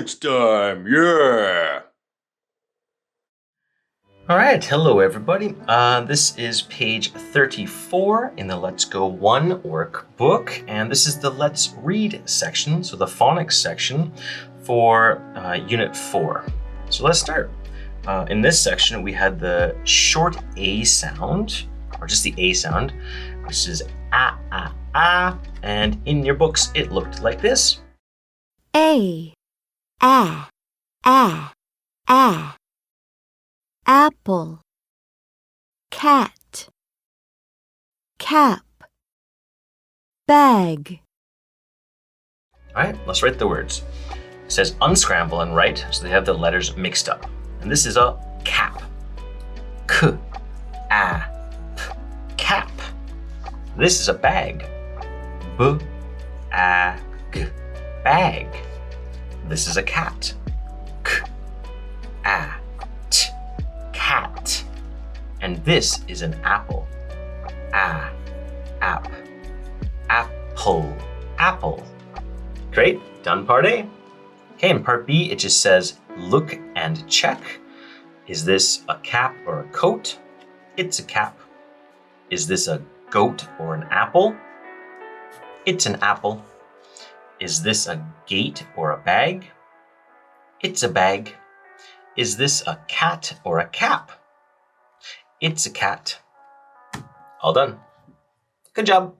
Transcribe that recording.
phonics time, yeah! All right, hello everybody. This is page 34 in the Let's Go 1 workbook, and this is the Let's Read section, so the phonics section for Unit 4. So let's start. In this section, we had the short A sound, or just the A sound, which is ah, and in your books it looked like this. A, apple, cat, cap, bag. All right, let's write the words. It says unscramble and write, so they have the letters mixed up. And this is a cap. K, a, p, cap. This is a bag. B, a, g, bag. This is a cat. K, a, t, cat. And this is an apple. A, ap, apple, apple. Great, done part A. Okay, in part B, it just says look and check. Is this a cap or a coat? It's a cap. Is this a goat or an apple? It's an apple. Is this a gate or a bag? It's a bag. Is this a cat or a cap? It's a cat. All done. Good job.